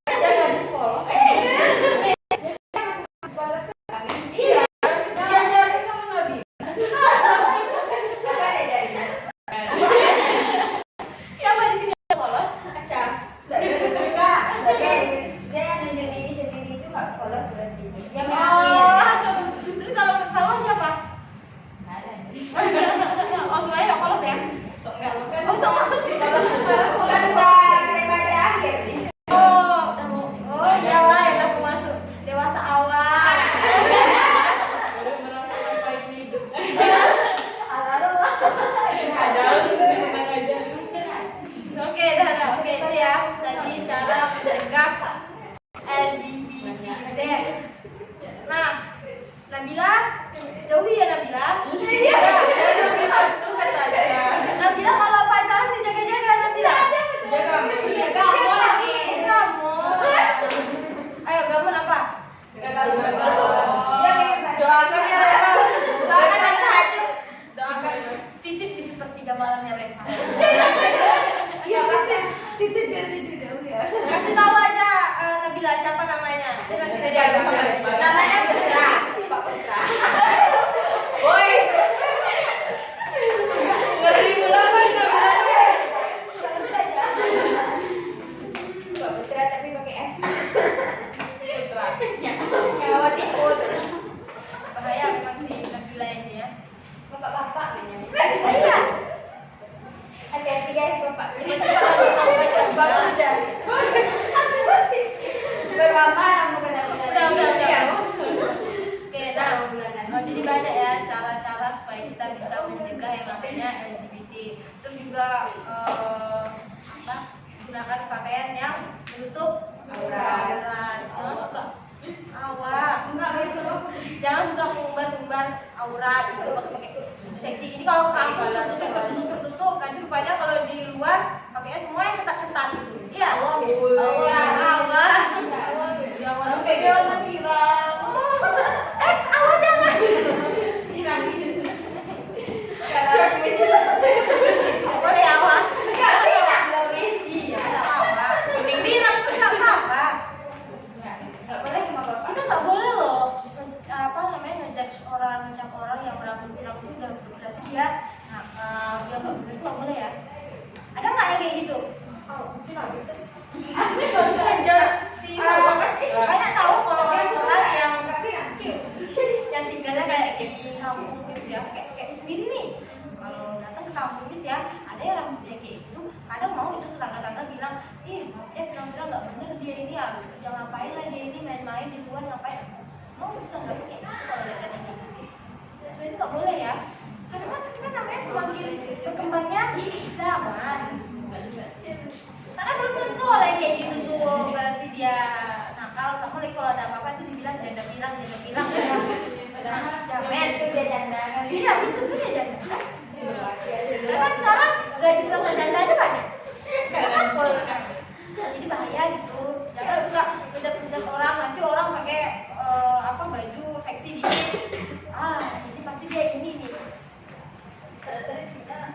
gadis polos. Iya, dia nyari sama Nabi. Siapa di sini yang polos? Kaca. Dia yang nunjuk diri sendiri itu nggak polos berarti. Dia Terus kalau sama siapa? Oh, semuanya nggak polos ya? Oh, sama Oh, iyalah yang udah mau masuk dewasa awal. Baru merasakan pahit hidup. Oke, dah. Oke, itu ya. Tadi cara mencegah LGBT. Nah, Nabila, jauhi ya Nabila. Iya. Itu katanya. Nabila kalau pacaran dijaga-jaga Nabila. Jaga Kamu. Ayo, gamon apa? Doakan ya Reva. Doakan titip di sepertiga malamnya Reva. Iya kan titip dari jauh ya. Kasih tahu aja Nabila siapa namanya. Dia nanti Jadi ada sama Reva. Namanya Putra, Pak Putra. Woi. Ngeri banget namanya. Pak Putra tapi pakai F. Putra. Kayak tiput. bahaya memang si Nabila ini ya. Bapak-bapak kayaknya. Iya. Hati-hati guys, bapak. Bapak udah. Berbapak bukan Udah. Oke, nah, jadi banyak ya cara-cara supaya kita bisa mencegah yang namanya LGBT. Terus juga gunakan pakaian yang menutup aurat. Jangan suka mengumbar-umbar aurat gitu, pakai seksi. Ini kalau kamu tertutup, nanti rupanya kalau di luar pakainya semuanya ketat-ketat gitu. Iya. Allah. Ya orang Pegang tiram. Allah jangan. Tiram. Boleh awak. Enggak tiram dong, Miss. Iya, enggak apa-apa. Mending tiram enggak apa-apa. Enggak boleh sama bapak. Kita nggak boleh loh ngejudge orang, ngecap orang yang berambut dia dia nggak bener itu nggak boleh ya. Ada nggak yang kayak gitu? Mungkin ada kan? Banyak tahu kalau orang yang Tapi nanti yang tinggalnya kayak di kampung gitu ya, kayak sendiri nih. Kalau datang ke kampung bis ya, ada yang rambutnya kayak gitu. Kadang mau itu tetangga-tetangga bilang, rambutnya bilang-bilang nggak bener, dia ini habis kerja ngapain lah, dia ini main-main di luar ngapain? Mau tetangga bis kayak gitu kalau lihat kayak gitu. Sebenarnya itu nggak boleh ya. Karena kan namanya semakin berkembangnya zaman. Karena belum tentu orang kayak gitu tuh berarti dia nakal. Kamu lagi kalau ada apa-apa itu dibilang janda pirang jamet itu dia janda kan. iya belum tentu dia janda. Karena sekarang gadis rasa janda aja banyak. Kan? Jadi bahaya gitu. Jangan suka bejat-bejat orang, nanti orang pakai baju seksi dikit. Ini pasti dia ini nih. Tadi Cina.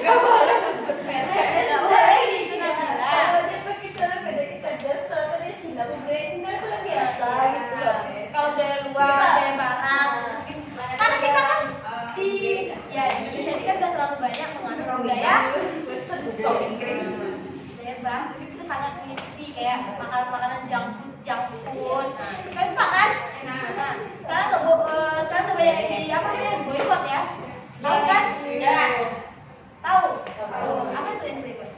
Gak boleh sebut merek. Gak boleh gitu kan. Kalau dia pakai celana pendek kita jas, ternyata dia Cina. Budaya Cina itu kan biasa gitu loh. Kalau dari luar, dari barat, karena kita kan di Indonesia ini kan udah terlalu banyak menganut budaya Sok Inggris. bebas. Jadi kita sangat mengikuti kayak makanan-makanan junk food. Kalian suka kan? Nah, sekarang sekarang udah banyak di boykot ya. Tahu kan? Ya. Tahu? Apa itu yang boykot?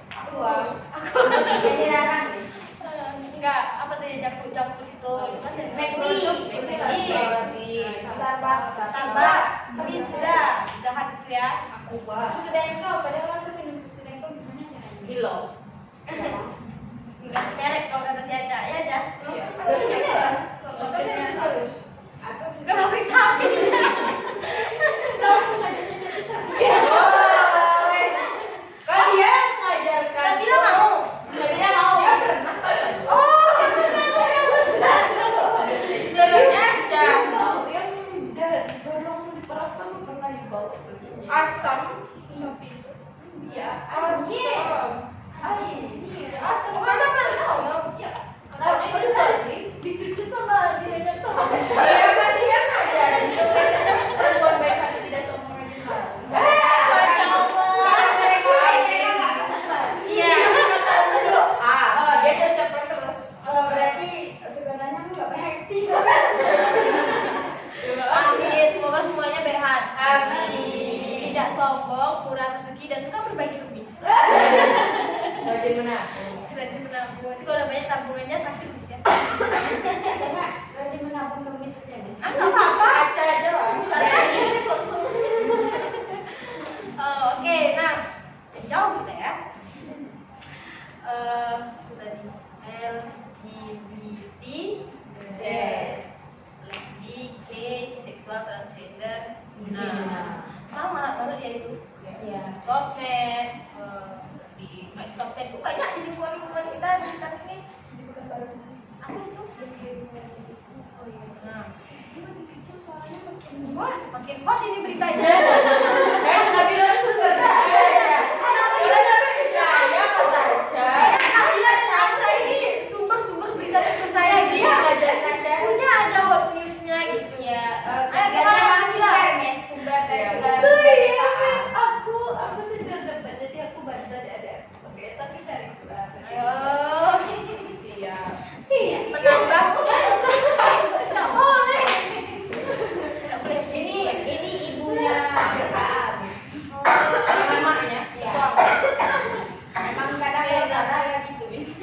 Aku jadi larang. Enggak, apa tuh yang junk food itu kan dari Starbucks, pizza, jahat itu ya. Susu Denko, padahal aku minum susu Denko gimana caranya? Hilo. Enggak merek kalau kata si Aca, ya Aca? Harusnya merah. Kalau merah susu. Atau susu. Enggak pakai sapi. Langsung aja jadi sapi. Kan dia mengajarkan. Nabila mau. Nabila mau. Ya pernah kan? Oh, Sebenarnya aja. Yang udah langsung diperas sama pernah dibawa pergi. Asam. Sapi. Iya. Asam. Asam. Macam mana tahu? Iya. Nah, itu sih. Dicuci sama diajak sama Iya kan dia ngajarin coba perempuan baik hati tidak sombong rajin malu. Masya Allah. Iya. Dia cocok terus. Berarti sebenarnya aku gak happy. Amin, semoga semuanya sehat. Amin. Tidak sombong, kurang rezeki dan suka berbagi kemis. Rajin menabung. Rajin menabung. Nanti kalau udah banyak tabungannya traktir bis ya. Karena rajin menabung kemis aja bis. Enggak apa-apa. Baca aja lah. Oke, nah jauh kita ya. Itu tadi LGBT, Z, lesbi, gay, seksual, transgender. Nah, sekarang marak banget ya itu. Iya. Sosmed, di sosmed itu banyak di lingkungan kita di sekitar ini. Apa itu? Oh iya. Nah, wah makin hot ini beritanya. Nabila sumbernya aja. Nabila dapat percaya kata aja. Nabila dan Aca ini sumber-sumber berita terpercaya dia. Punya aja hot newsnya gitu. Iya. Ayo gimana Nabila? Sumber dari Iya. segala pemberitaan. Aku sudah dapat jadi aku bantu adik. Oke, tapi cari pulang. Ayo. Siap. Iya. Menambah. Nggak boleh. Nggak boleh. Ini ibunya BKA. Mamanya. Iya. Emang kadang Iya, kalau salah ya gitu bis.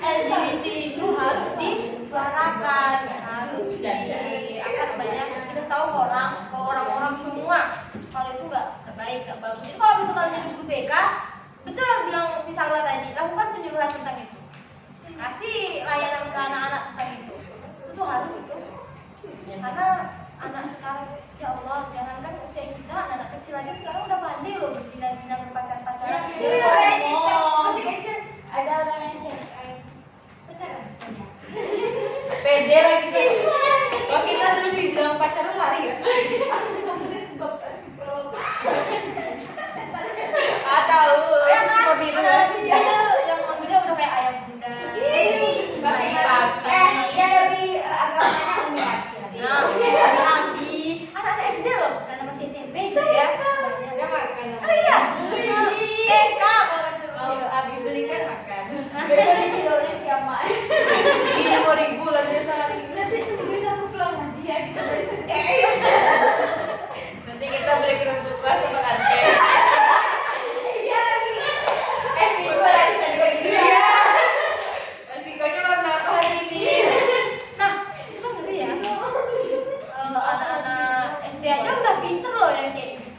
LGBT itu harus disuarakan, harus apa namanya, kita tahu ke orang-orang semua kalau itu nggak baik, nggak bagus. Jadi kalau misalkan jadi guru BK, betul yang bilang si Salwa tadi, lakukan penyuluhan tentang itu, kasih layanan ke anak-anak tentang itu tuh harus itu, karena anak sekarang ya Allah, jangankan usia kita, anak kecil lagi sekarang udah pandai loh berzina-zina, berpacar-pacaran. Masih kecil. Ada orang yang pacaran. Pede lagi tuh. Kalau kita dulu dibilang pacaran lari ya. Tahu. Ya kan? Kok biru Ada ya? anak kecil yang manggilnya udah kayak ayam bunda. Dia lebih agamanya Umi Aki. Nah, Nabi,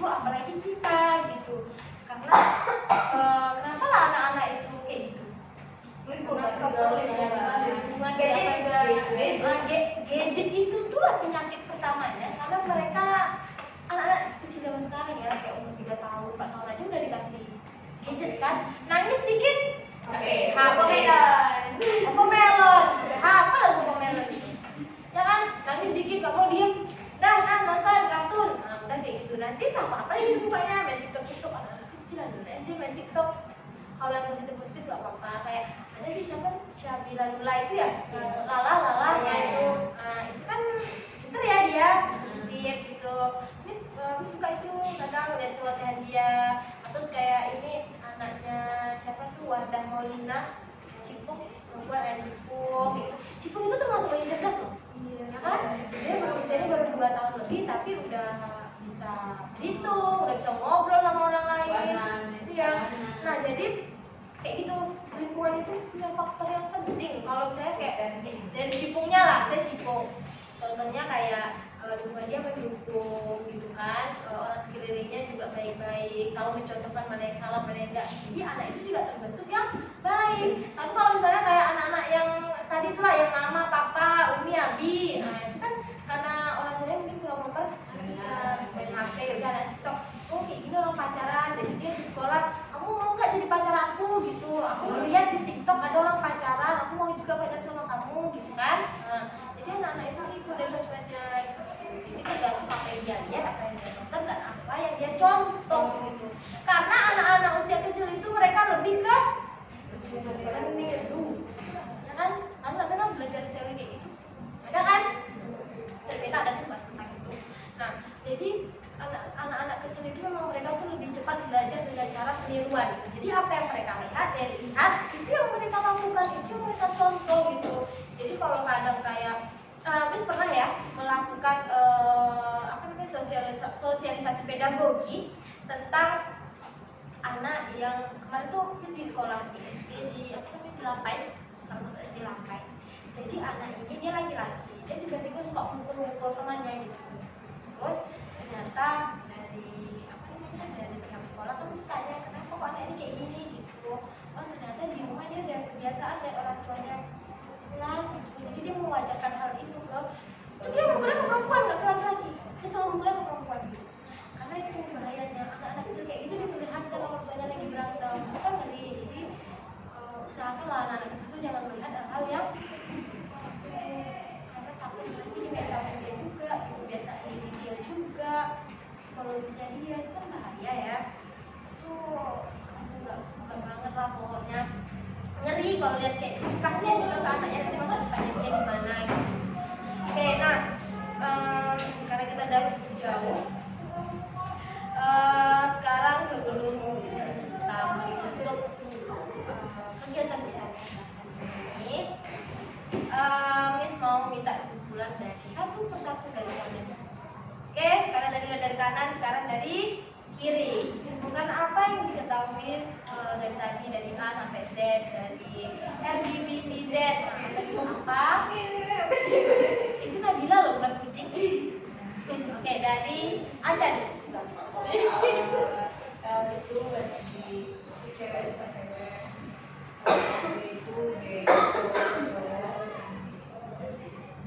apalagi kita gitu. Karena kenapa lah anak-anak itu kayak gitu? Gadget itu tuh lah penyakit pertamanya, karena mereka anak-anak kecil zaman sekarang ya, kayak umur 3 tahun, 4 tahun aja udah dikasih gadget kan, nangis dikit HP melon, apa lagu melon gitu, ya kan, nangis dikit gak mau diem, dah nonton kartun, nah udah kayak gitu, nanti apa lagi bukanya main TikTok, anak-anak kecil SD main TikTok. Kalau yang positif gak apa-apa, kayak ada sih siapa, Syabila Lula itu ya, Lala ya itu, nah itu kan pinter ya dia, positif gitu. Miss suka itu kadang lihat celotehan dia, atau kayak ini anaknya siapa tuh, Wardah Maulina, Cipung, perempuan Cipung gitu. Cipung itu termasuk bayi cerdas loh, ya kan? Dia usianya baru 2 tahun lebih, tapi udah bisa berhitung, udah bisa ngobrol sama orang lain, itu ya. Nah jadi kayak gitu, lingkungan itu punya faktor yang penting. Kalau misalnya kayak dari Cipungnya lah, saya Cipung, contohnya kayak lingkungan dia mendukung gitu kan, orang sekelilingnya juga baik-baik, tahu mencontohkan mana yang salah mana yang enggak, jadi anak itu juga terbentuk yang baik. Tapi kalau misalnya kayak anak-anak yang tadi itulah, yang mama, papa, umi, abi, nah itu kan karena orang tuanya mungkin kurang memper, main HP, udah ada TikTok, oh kayak gini orang pacaran, jadi dia di sekolah, kamu mau nggak jadi pacar aku gitu, aku lihat di TikTok ada orang pacaran, aku mau juga pacaran sama kamu gitu kan. Nah, jadi anak-anak itu ikut dari sosmednya gitu. Jadi tergantung apa yang dia lihat, apa yang dia nonton, dan apa yang dia contoh gitu. Karena anak-anak usia kecil itu mereka lebih ke meniru, ya kan? Anak-anak kan belajar teori kayak gitu, ada kan? Dan kita ada tuh bahas tentang itu. Nah, jadi anak-anak kecil itu memang mereka tuh lebih cepat belajar dengan cara peniruan gitu. Jadi apa yang mereka lihat itu yang mereka lakukan, itu yang mereka contoh gitu. Jadi kalau kadang kayak Miss pernah ya melakukan sosialisasi pedagogi tentang anak yang kemarin tuh di sekolah di SD di Lampay, salah satu SD Lampay. Jadi anak ini dia laki-laki, dia tiba-tiba suka mukul-mukul temannya gitu. Terus ternyata dari pihak sekolah kan tanya, kenapa kok anak ini kayak gini gitu. Oh ternyata di rumah dia udah kebiasaan dari orang tuanya pulang gitu. Jadi dia mewajarkan hal itu ke, dia mukulnya ke perempuan, gak ke laki-laki, dia selalu mukulnya ke perempuan gitu. Karena itu bahayanya, anak-anak kecil kayak gitu diperlihatkan orang tuanya lagi berantem, itu kan ngeri. Jadi usahakanlah anak-anak kecil itu jangan melihat hal-hal yang karena takut nanti dibiasakan dia juga, kebiasaan diri dia juga, psikologisnya dia, itu kan bahaya ya. Itu enggak banget lah pokoknya, ngeri kalau lihat kayak kasihan juga ke anaknya nanti masa depannya dia gimana gitu. Oke, nah karena kita udah jauh, sekarang sebelum kita menutup kegiatan kita ini, Miss mau minta kesimpulan dari satu persatu dari kalian. Oke, karena dari kanan, sekarang dari kiri. Simpulkan apa yang diketahui dari tadi, dari A sampai Z, dari RBBTZ. Nah, itu apa? Itu Nabila loh, bukan kucing. Oke, dari Acan. L itu lesbi, cewek suka cewek. B itu gay, cowok.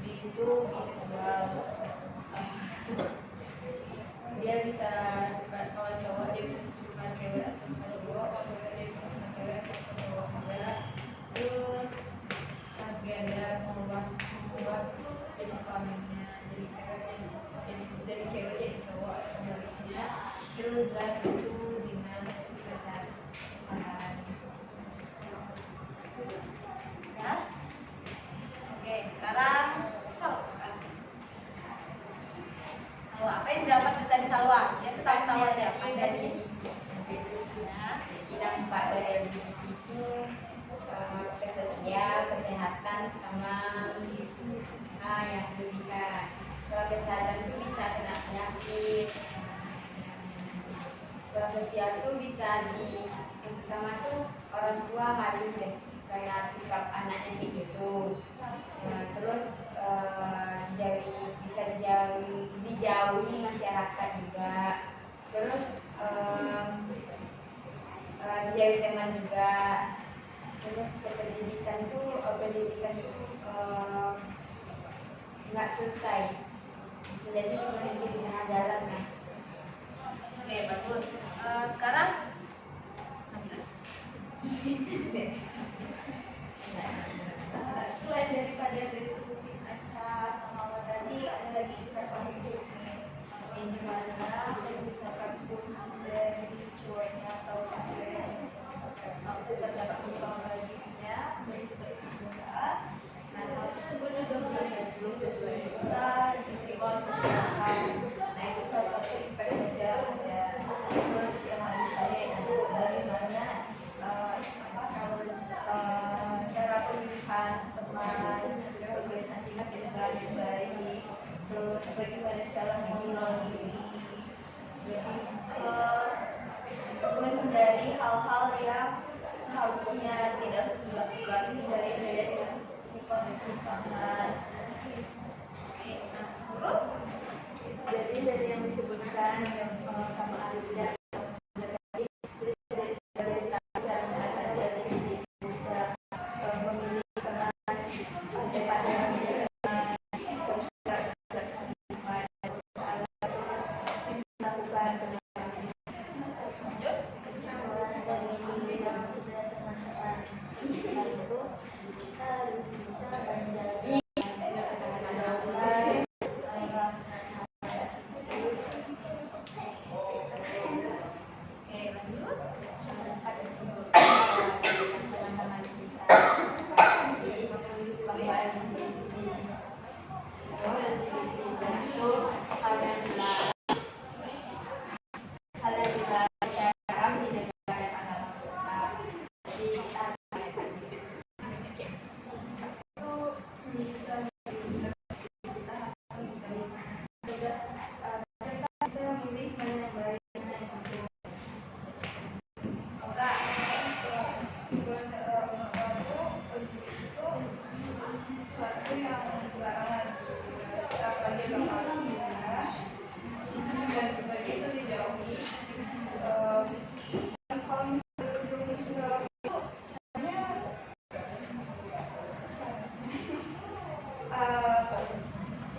B itu biseksual. Dia bisa suka, kalau cowok dia bisa suka cewek atau suka cowok, kalau cewek dia bisa suka cewek atau suka cowok juga. Terus transgender, mengubah jenis kelaminnya, jadi dari cewek jadi cowok atau sebaliknya. Terus zat itu zina, seperti pacaran. Ya. Oke, sekarang Salwa, apa yang dapat dari Salwa? Ya, ketawa-tawa aja. Apa yang dari? Ya, jadi dampak dari LGBT itu ke sosial, kesehatan, sama yang pendidikan. Kalau kesehatan itu bisa kena penyakit. Kalau sosial itu bisa yang pertama tuh orang tua malu deh karena sikap anaknya kayak gitu. Terus bisa dijauhi masyarakat juga. Terus dijauhi teman juga. Terus pendidikan tuh nggak selesai. Bisa jadi berhenti di tengah jalan kan. Oke, bagus. Sekarang Selain daripada dari segi kaca sama apa tadi, ada lagi interpersonal yang dimana kalau misalkan pun dari cowoknya atau cewek mampu terdapat masalah baginya dari segi sekolah, nah hal tersebut juga belum tentu bisa diterima oleh masyarakat. Nah itu salah satu impact sosial ada. Terus yang lain itu dari mana cara pemilihan teman, kebiasaan tingkat kehidupan yang baik, terus bagaimana cara mengulang diri, menghindari hal-hal yang seharusnya tidak dilakukan, hindari adanya kondisi tangan. Jadi dari yang disebutkan sama Alida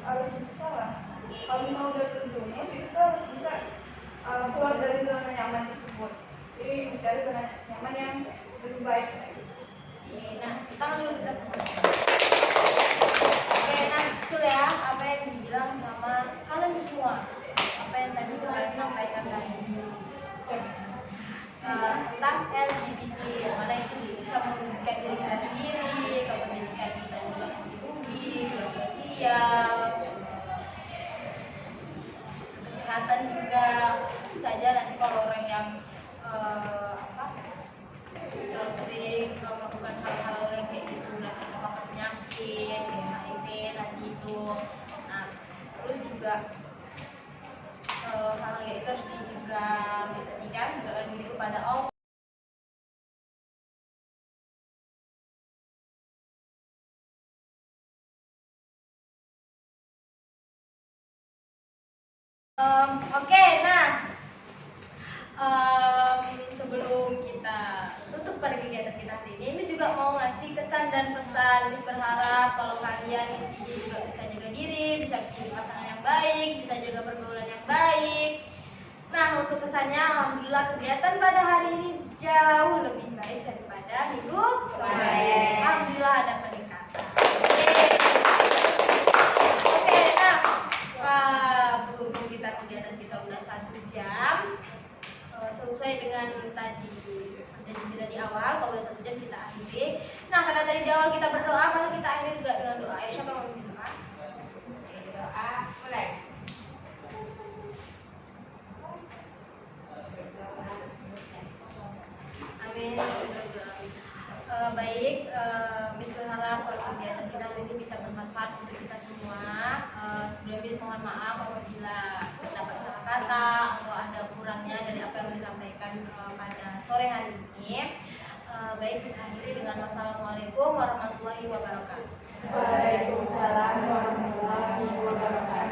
harus bisa lah. Kalau misalnya udah terjerumus, kita harus bisa keluar dari zona nyaman tersebut. Jadi mencari zona nyaman yang lebih baik. nah, kita dulu kita semua. Oke, nah betul ya apa yang dibilang sama kalian semua. Apa yang tadi kalian sampaikan tadi tentang LGBT, yang mana itu bisa menunjukkan diri kita sendiri, kependidikan kita juga rugi, ke sosial, kesehatan juga. Bisa aja nanti kalau orang yang terus sering melakukan hal-hal yang kayak gitu, nanti terpapar penyakit kayak HIV tadi itu. Nah terus juga hal kayak itu harus dicegah gitu kan, juga diri kepada Allah. Oke, nah sebelum kita tutup pada kegiatan kita hari ini juga mau ngasih kesan dan pesan. Miss berharap kalau kalian di sini juga bisa jaga diri, bisa pilih pasangan yang baik, bisa jaga pergaulan yang baik. Nah untuk kesannya, alhamdulillah kegiatan pada hari ini jauh lebih baik daripada minggu kemarin. Alhamdulillah ada peningkatan. Oke, nah berhubung kita kegiatan kita udah 1 jam, sesuai dengan tadi janji kita di awal, kalau udah 1 jam kita akhiri. Nah karena tadi di awal kita berdoa, maka kita akhiri juga dengan doa. Ayo siapa yang mau bikin doa? Oke, doa mulai. Amin. Baik, Miss berharap kalau kegiatan kita hari ini bisa bermanfaat untuk kita semua. Sebelumnya mohon maaf apabila terdapat salah kata atau ada kurangnya dari apa yang disampaikan pada sore hari ini. Baik, bisa akhiri dengan wassalamualaikum warahmatullahi wabarakatuh. Waalaikumsalam warahmatullahi wabarakatuh.